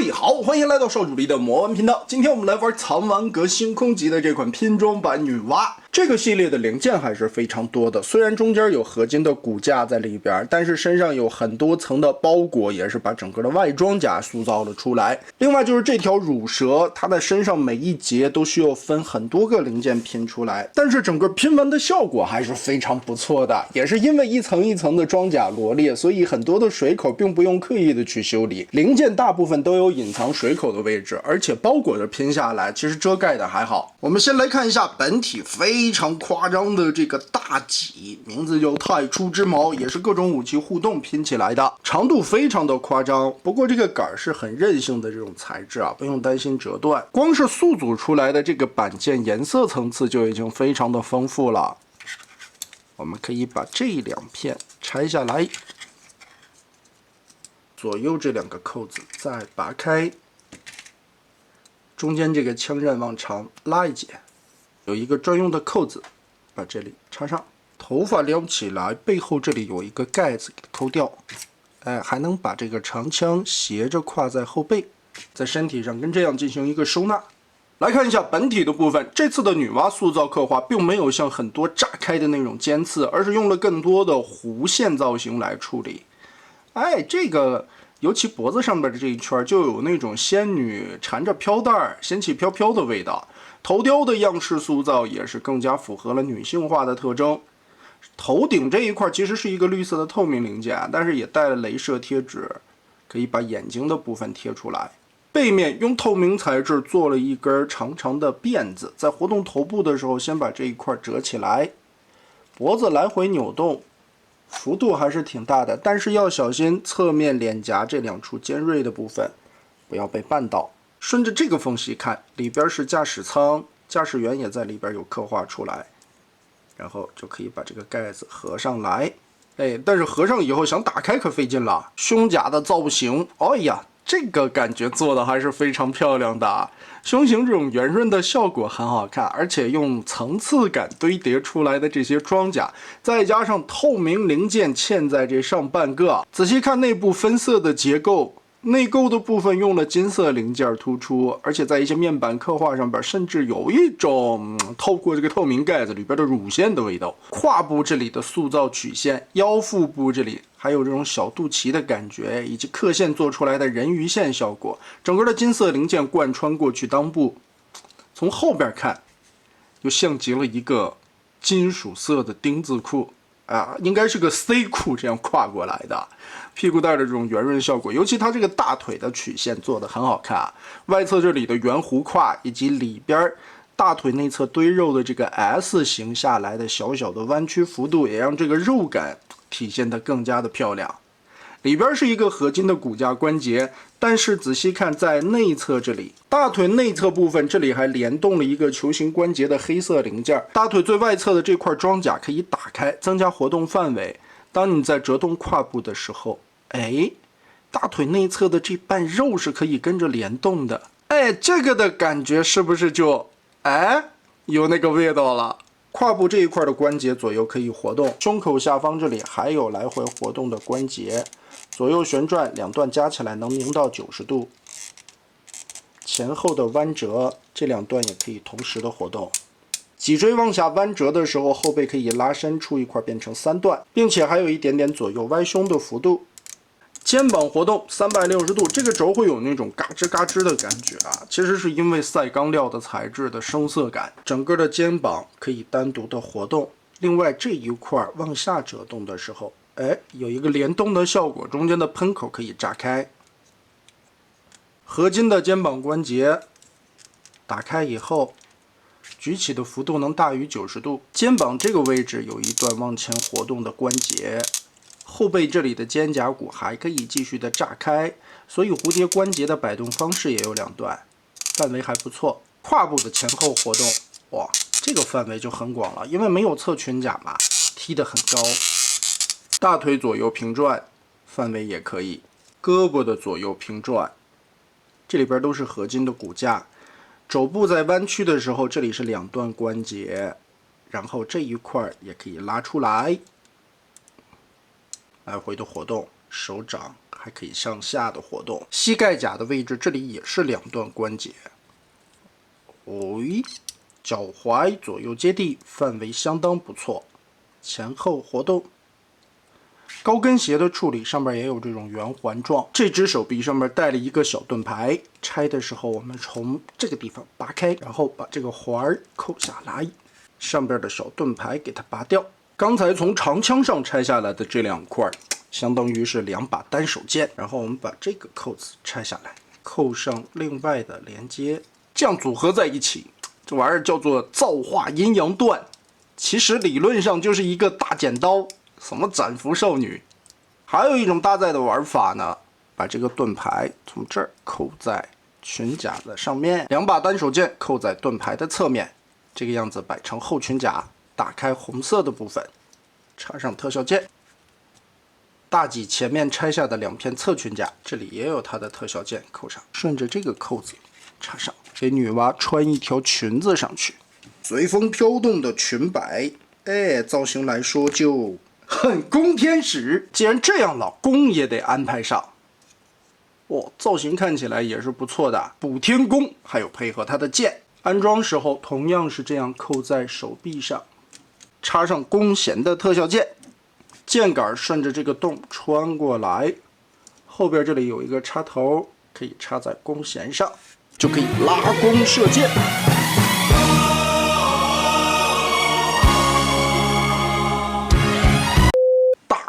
位好，欢迎来到少主力的魔玩频道。今天我们来玩藏王阁星空级的这款拼装版女娲。这个系列的零件还是非常多的，虽然中间有合金的骨架在里边，但是身上有很多层的包裹，也是把整个的外装甲塑造了出来。另外就是这条乳蛇，它的身上每一节都需要分很多个零件拼出来，但是整个拼完的效果还是非常不错的。也是因为一层一层的装甲罗列，所以很多的水口并不用刻意的去修理，零件大部分都有隐藏水口的位置，而且包裹着拼下来，其实遮盖的还好。我们先来看一下本体非常夸张的这个大戟，名字叫太初之矛，也是各种武器互动拼起来的，长度非常的夸张。不过这个杆是很韧性的这种材质啊，不用担心折断。光是塑组出来的这个板件颜色层次就已经非常的丰富了。我们可以把这两片拆下来，左右这两个扣子再拔开，中间这个枪刃往长拉一截，有一个专用的扣子，把这里插上。头发撩起来，背后这里有一个盖子，给它抠掉。还能把这个长枪斜着挎在后背，在身体上跟这样进行一个收纳。来看一下本体的部分，这次的女娲塑造刻画并没有像很多炸开的那种尖刺，而是用了更多的弧线造型来处理。这个尤其脖子上面的这一圈就有那种仙女缠着飘带、仙气飘飘的味道。头雕的样式塑造也是更加符合了女性化的特征。头顶这一块其实是一个绿色的透明零件，但是也带了镭射贴纸，可以把眼睛的部分贴出来。背面用透明材质做了一根长长的辫子，在活动头部的时候，先把这一块折起来，脖子来回扭动，幅度还是挺大的，但是要小心侧面脸颊这两处尖锐的部分不要被绊到。顺着这个缝隙看，里边是驾驶舱，驾驶员也在里边有刻画出来，然后就可以把这个盖子合上来。但是合上以后想打开可费劲了。胸甲的造型，这个感觉做的还是非常漂亮的，胸型这种圆润的效果很好看，而且用层次感堆叠出来的这些装甲，再加上透明零件嵌在这上半个，仔细看内部分色的结构，内构的部分用了金色零件突出，而且在一些面板刻画上边，甚至有一种透过这个透明盖子里边的乳腺的味道。胯部这里的塑造曲线，腰腹部这里还有这种小肚脐的感觉，以及刻线做出来的人鱼线效果，整个的金色零件贯穿过去裆部，从后边看，又像极了一个金属色的丁字裤。应该是个 C 裤这样跨过来的，屁股带的这种圆润效果，尤其它这个大腿的曲线做得很好看啊。外侧这里的圆弧胯，以及里边大腿内侧堆肉的这个 S 型下来的小小的弯曲幅度，也让这个肉感体现得更加的漂亮。里边是一个合金的骨架关节，但是仔细看，在内侧这里，大腿内侧部分这里还联动了一个球形关节的黑色零件。大腿最外侧的这块装甲可以打开，增加活动范围。当你在折动胯部的时候，大腿内侧的这半肉是可以跟着联动的。这个的感觉是不是就有那个味道了？胯部这一块的关节左右可以活动，胸口下方这里还有来回活动的关节，左右旋转，两段加起来能拧到90度。前后的弯折，这两段也可以同时的活动。脊椎往下弯折的时候，后背可以拉伸出一块变成3段，并且还有一点点左右歪胸的幅度。肩膀活动360度，这个轴会有那种嘎吱嘎吱的感觉啊，其实是因为赛钢料的材质的生涩感。整个的肩膀可以单独的活动，另外这一块往下折动的时候，有一个联动的效果，中间的喷口可以炸开。合金的肩膀关节打开以后，举起的幅度能大于90度。肩膀这个位置有一段往前活动的关节。后背这里的肩胛骨还可以继续的炸开，所以蝴蝶关节的摆动方式也有2段，范围还不错。胯部的前后活动，这个范围就很广了，因为没有侧裙甲嘛，踢得很高。大腿左右平转，范围也可以。胳膊的左右平转，这里边都是合金的骨架。肘部在弯曲的时候，这里是2段关节，然后这一块也可以拉出来。来回的活动，手掌还可以向下的活动。膝盖甲的位置这里也是两段关节。脚踝左右接地，范围相当不错，前后活动。高跟鞋的处理上面也有这种圆环状，这只手臂上面带了一个小盾牌，拆的时候我们从这个地方拔开，然后把这个环扣下来，上边的小盾牌给它拔掉。刚才从长枪上拆下来的这两块，相当于是2把单手剑，然后我们把这个扣子拆下来，扣上另外的连接，这样组合在一起，这玩意儿叫做造化阴阳断，其实理论上就是一个大剪刀。什么斩服少女？还有一种搭载的玩法呢，把这个盾牌从这儿扣在裙甲的上面，2把单手剑扣在盾牌的侧面，这个样子摆成后裙甲，打开红色的部分，插上特效键。大脊前面拆下的2片侧裙甲，这里也有它的特效键，扣上，顺着这个扣子插上，给女娲穿一条裙子上去，随风飘动的裙摆，造型来说就很宫天使。既然这样了，弓也得安排上。造型看起来也是不错的，补天弓，还有配合它的剑。安装时候同样是这样扣在手臂上，插上弓弦的特效键，剑杆顺着这个洞穿过来，后边这里有一个插头，可以插在弓弦上，就可以拉弓射箭。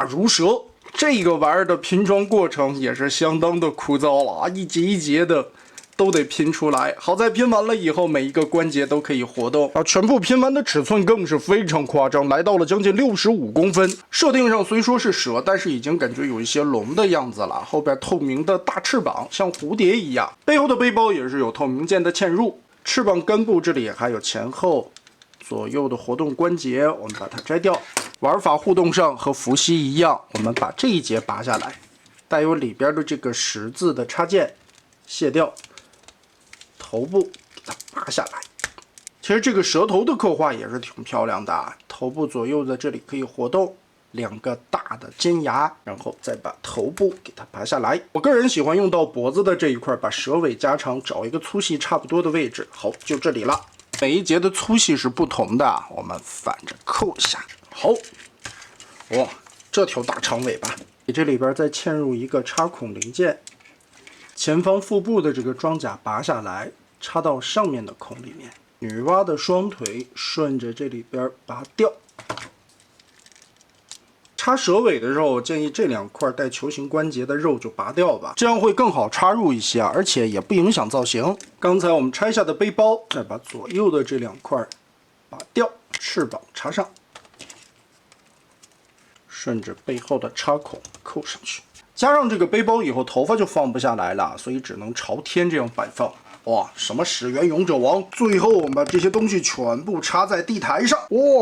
如蛇这个玩意儿的拼装过程也是相当的枯燥了啊，一节一节的都得拼出来。好在拼完了以后，每一个关节都可以活动啊。全部拼完的尺寸更是非常夸张，来到了将近65公分。设定上虽说是蛇，但是已经感觉有一些龙的样子了。后边透明的大翅膀像蝴蝶一样，背后的背包也是有透明键的嵌入。翅膀根部这里还有前后左右的活动关节，我们把它摘掉。玩法互动上和伏羲一样，我们把这一节拔下来，带有里边的这个十字的插件卸掉，头部给它拔下来。其实这个蛇头的刻画也是挺漂亮的啊，头部左右的这里可以活动2个大的尖牙，然后再把头部给它拔下来。我个人喜欢用到脖子的这一块，把蛇尾加长，找一个粗细差不多的位置。好，就这里了。每一节的粗细是不同的，我们反着扣下。好，这条大长尾巴，你这里边再嵌入一个插孔零件，前方腹部的这个装甲拔下来，插到上面的孔里面。女娲的双腿顺着这里边拔掉。插蛇尾的时候，我建议这2块带球形关节的肉就拔掉吧，这样会更好插入一些，而且也不影响造型。刚才我们拆下的背包，再把左右的这2块拔掉，翅膀插上，顺着背后的插孔扣上去。加上这个背包以后，头发就放不下来了，所以只能朝天这样摆放。什么始源勇者王，最后我们把这些东西全部插在地台上，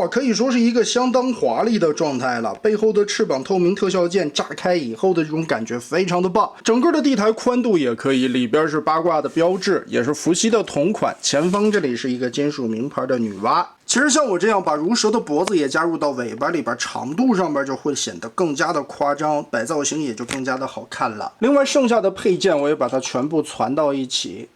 可以说是一个相当华丽的状态了。背后的翅膀透明特效键炸开以后的这种感觉非常的棒，整个的地台宽度也可以，里边是八卦的标志，也是伏羲的同款，前方这里是一个金属名牌的女娲。其实像我这样把如蛇的脖子也加入到尾巴里边，长度上边就会显得更加的夸张，摆造型也就更加的好看了。另外剩下的配件我也把它全部攒到一起，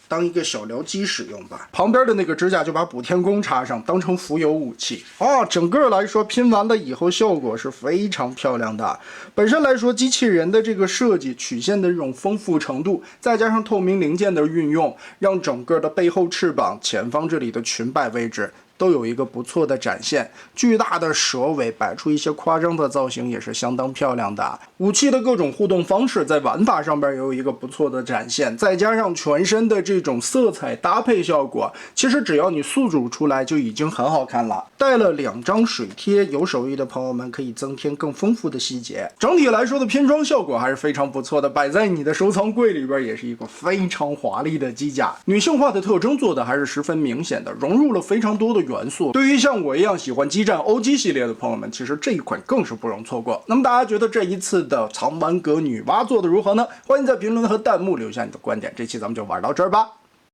当一个小僚机使用吧。旁边的那个支架就把补天弓插上，当成浮游武器。整个来说拼完了以后效果是非常漂亮的。本身来说，机器人的这个设计曲线的这种丰富程度，再加上透明零件的运用，让整个的背后翅膀、前方这里的裙摆位置都有一个不错的展现。巨大的蛇尾摆出一些夸张的造型也是相当漂亮的。武器的各种互动方式在玩法上边也有一个不错的展现，再加上全身的这种色彩搭配效果，其实只要你速煮出来就已经很好看了。带了2张水贴，有手艺的朋友们可以增添更丰富的细节。整体来说的拼装效果还是非常不错的，摆在你的收藏柜里边也是一个非常华丽的机甲。女性化的特征做的还是十分明显的，融入了非常多的元素。对于像我一样喜欢激战 OG 系列的朋友们，其实这一款更是不容错过。那么大家觉得这一次的藏玩阁女娲做的如何呢？欢迎在评论和弹幕留下你的观点。这期咱们就玩到这儿吧。